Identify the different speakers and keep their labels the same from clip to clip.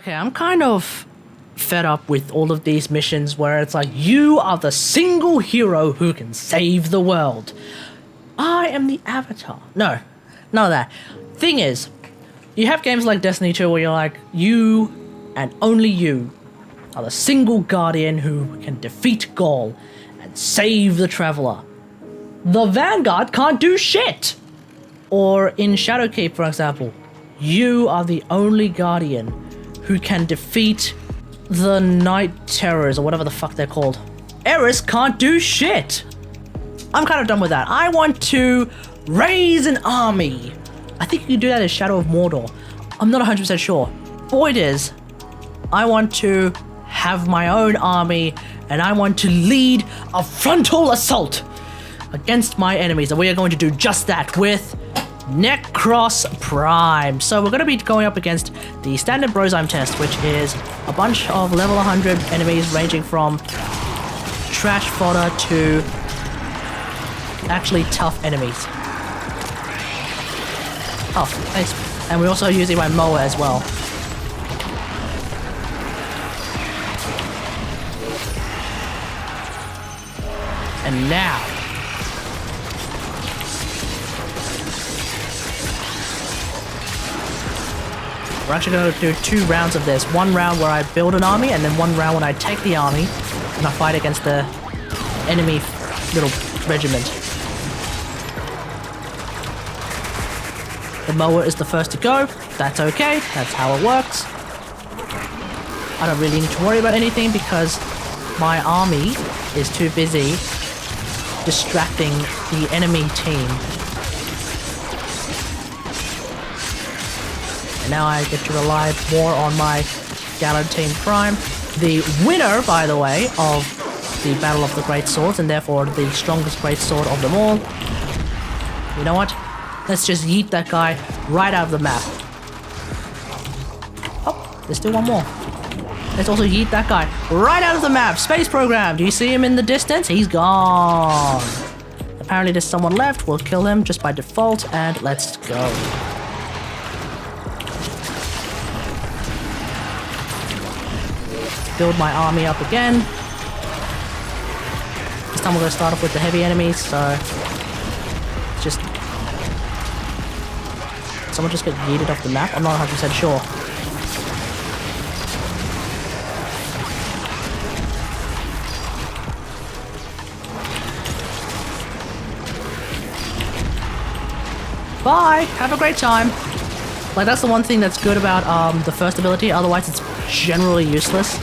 Speaker 1: Okay, I'm kind of fed up with all of these missions where it's like, you are the single hero who can save the world. I am the avatar. No, none of that. Thing is, you have games like Destiny 2 where you're like, you and only you are the single guardian who can defeat Gaul and save the Traveler. The Vanguard can't do shit! Or in Shadowkeep, for example, you are the only guardian who can defeat the Night Terrors, or whatever the fuck they're called. Eris can't do shit! I'm kind of done with that. I want to raise an army. I think you can do that as Shadow of Mordor. I'm not 100% sure. Point is, I want to have my own army, and I want to lead a frontal assault against my enemies, and we are going to do just that with NEKROS Prime. So we're going to be going up against the standard Brozyme test, which is a bunch of level 100 enemies ranging from trash fodder to actually tough enemies. Oh, thanks. And we're also using my mower as well. And now we're actually going to do 2 rounds of this. One round where I build an army, and then one round when I take the army and I fight against the enemy little regiment. The mower is the first to go. That's okay. That's how it works. I don't really need to worry about anything because my army is too busy distracting the enemy team. And now I get to rely more on my Galantine Prime. The winner, by the way, of the Battle of the Great Swords, and therefore the strongest great sword of them all. You know what? Let's just yeet that guy right out of the map. Oh, there's still one more. Let's also yeet that guy right out of the map. Space program. Do you see him in the distance? He's gone. Apparently there's someone left. We'll kill him just by default, and let's go. Build my army up again. This time we're going to start off with the heavy enemies, so just someone just get yeeted off the map? I'm not 100% sure. Bye! Have a great time! Like, that's the one thing that's good about the first ability, otherwise it's generally useless.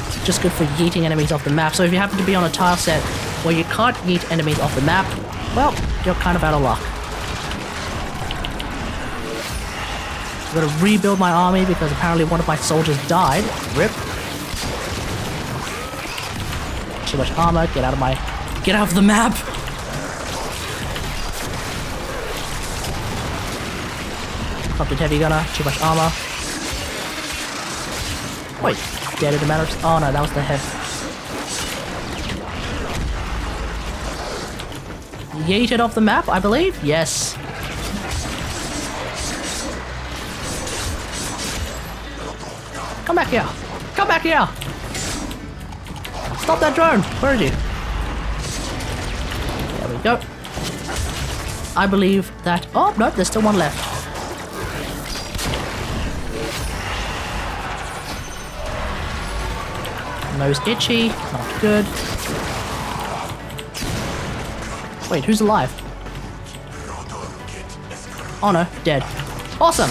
Speaker 1: It's just good for yeeting enemies off the map, so if you happen to be on a tile set where you can't yeet enemies off the map, well, you're kind of out of luck. I'm gonna rebuild my army because apparently one of my soldiers died. RIP. Too much armor, get out of the map! Complete heavy gunner, too much armor. Wait, dead in a matter of... Oh no, that was the head. Yeeted off the map, I believe? Yes. Come back here! Come back here! Stop that drone! Where are you? There we go. I believe that... Oh, no, there's still one left. Nose itchy, not good. Wait, who's alive? Oh no, dead. Awesome!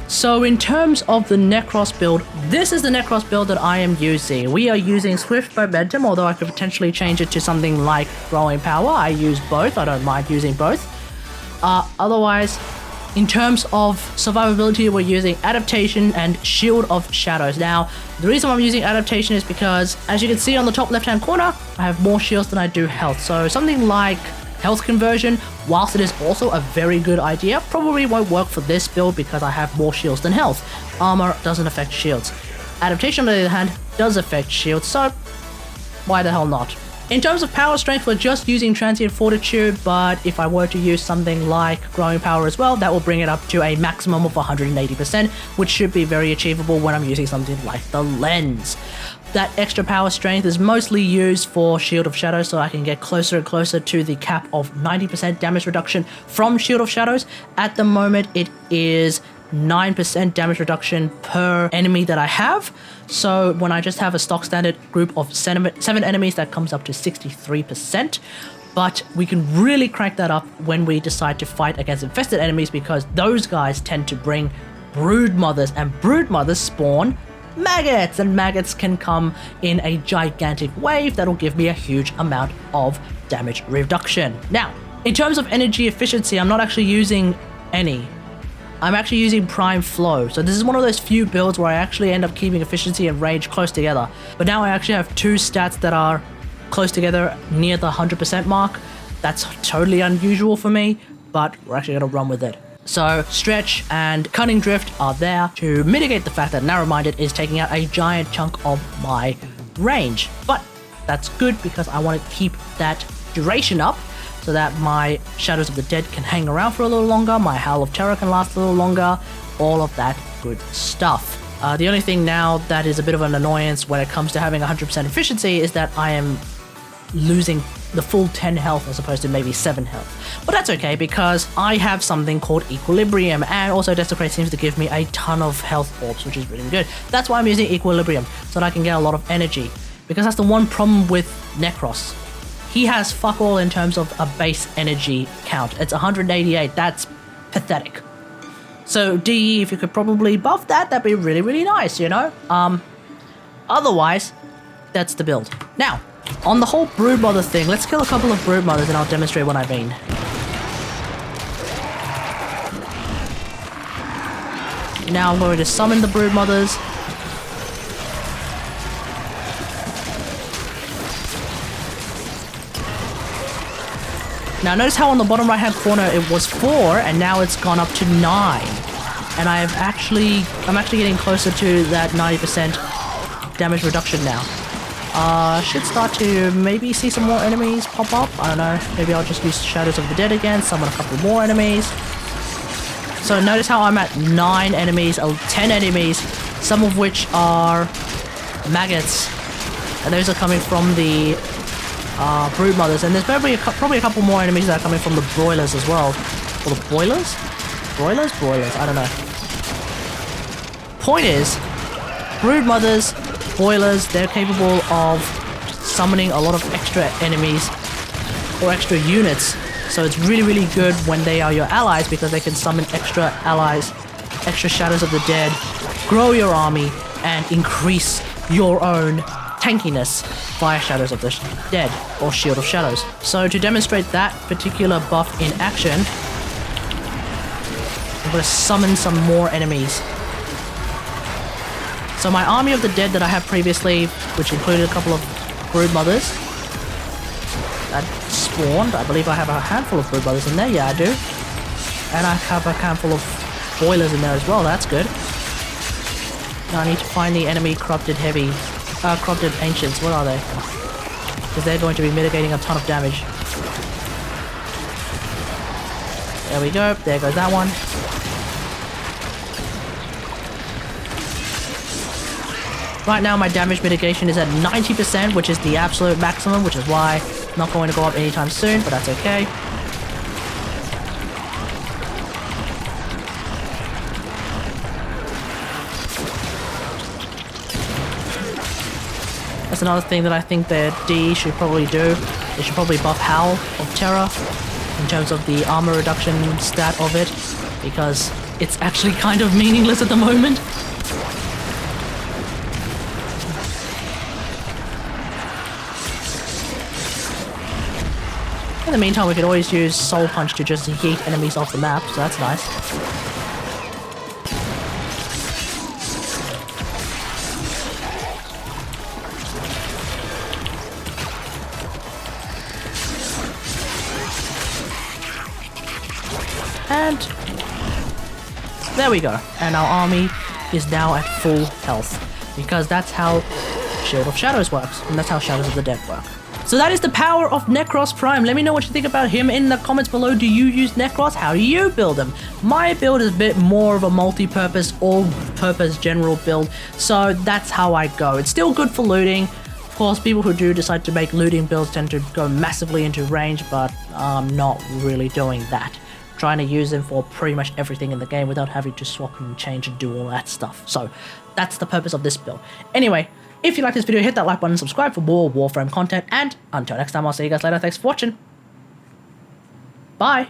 Speaker 1: So in terms of the NEKROS build, this is the NEKROS build that I am using. We are using Swift Momentum, although I could potentially change it to something like Growing Power. I use both, I don't mind using both. Otherwise, in terms of survivability, we're using Adaptation and Shield of Shadows. Now, the reason I'm using Adaptation is because, as you can see on the top left-hand corner, I have more shields than I do health. So something like Health Conversion, whilst it is also a very good idea, probably won't work for this build because I have more shields than health. Armor doesn't affect shields. Adaptation, on the other hand, does affect shields, so why the hell not? In terms of power strength, we're just using transient fortitude, but if I were to use something like growing power as well, that will bring it up to a maximum of 180%, which should be very achievable when I'm using something like the lens. That extra power strength is mostly used for Shield of Shadows, so I can get closer and closer to the cap of 90% damage reduction from Shield of Shadows. At the moment, it is 9% damage reduction per enemy that I have. So when I just have a stock standard group of 7 enemies, that comes up to 63%. But we can really crank that up when we decide to fight against infested enemies, because those guys tend to bring brood mothers, and brood mothers spawn maggots, and maggots can come in a gigantic wave that'll give me a huge amount of damage reduction. Now, in terms of energy efficiency, I'm not actually using any. I'm actually using Prime Flow. So this is one of those few builds where I actually end up keeping efficiency and range close together. But now I actually have 2 stats that are close together near the 100% mark. That's totally unusual for me, but we're actually gonna run with it. So Stretch and Cunning Drift are there to mitigate the fact that Narrow-Minded is taking out a giant chunk of my range. But that's good because I want to keep that duration up so that my Shadows of the Dead can hang around for a little longer, my Howl of Terror can last a little longer, all of that good stuff. The only thing now that is a bit of an annoyance when it comes to having 100% efficiency is that I am losing the full 10 health as opposed to maybe 7 health. But that's okay because I have something called Equilibrium, and also Desecrate seems to give me a ton of health orbs, which is really good. That's why I'm using Equilibrium, so that I can get a lot of energy. Because that's the one problem with Nekros. He has fuck all in terms of a base energy count. It's 188, that's pathetic. So DE, if you could probably buff that, that'd be really, really nice, you know? Otherwise, that's the build. Now, on the whole Broodmother thing, let's kill a couple of Broodmothers and I'll demonstrate what I mean. Now I'm going to summon the Broodmothers. Now notice how on the bottom right hand corner it was 4 and now it's gone up to 9. And I'm actually getting closer to that 90% damage reduction now. Should start to maybe see some more enemies pop up. I don't know. Maybe I'll just use Shadows of the Dead again, summon a couple more enemies. So notice how I'm at 9 enemies, 10 enemies, some of which are maggots. And those are coming from the Broodmothers. And there's probably a couple more enemies that are coming from the Broilers as well. Or the Boilers? Broilers? Broilers. I don't know. Point is, Broodmothers, Boilers, they're capable of summoning a lot of extra enemies or extra units. So it's really, really good when they are your allies because they can summon extra allies, extra Shadows of the Dead, grow your army, and increase your own tankiness via Shadows of the Dead or Shield of Shadows. So to demonstrate that particular buff in action, I'm going to summon some more enemies. So my Army of the Dead that I had previously, which included a couple of Broodmothers that spawned. I believe I have a handful of Broodmothers in there. Yeah, I do. And I have a handful of Boilers in there as well. That's good. Now I need to find the enemy Corrupted Ancients. What are they? Because they're going to be mitigating a ton of damage. There we go. There goes that one. Right now my damage mitigation is at 90%, which is the absolute maximum, which is why I'm not going to go up anytime soon, but that's okay. That's another thing that I think that DE should probably do. They should probably buff Howl of Terror in terms of the armor reduction stat of it, because it's actually kind of meaningless at the moment. In the meantime, we could always use Soul Punch to just yeet enemies off the map, so that's nice. And there we go. And our army is now at full health, because that's how Shield of Shadows works, and that's how Shadows of the Dead work. So that is the power of NEKROS Prime. Let me know what you think about him in the comments below. Do you use NEKROS? How do you build him? My build is a bit more of a multi-purpose, all-purpose general build, so that's how I go. It's still good for looting. Of course, people who do decide to make looting builds tend to go massively into range, but I'm not really doing that. I'm trying to use him for pretty much everything in the game without having to swap and change and do all that stuff. So that's the purpose of this build. Anyway, if you like this video, hit that like button, subscribe for more WarFrame content, and until next time, I'll see you guys later. Thanks for watching. Bye.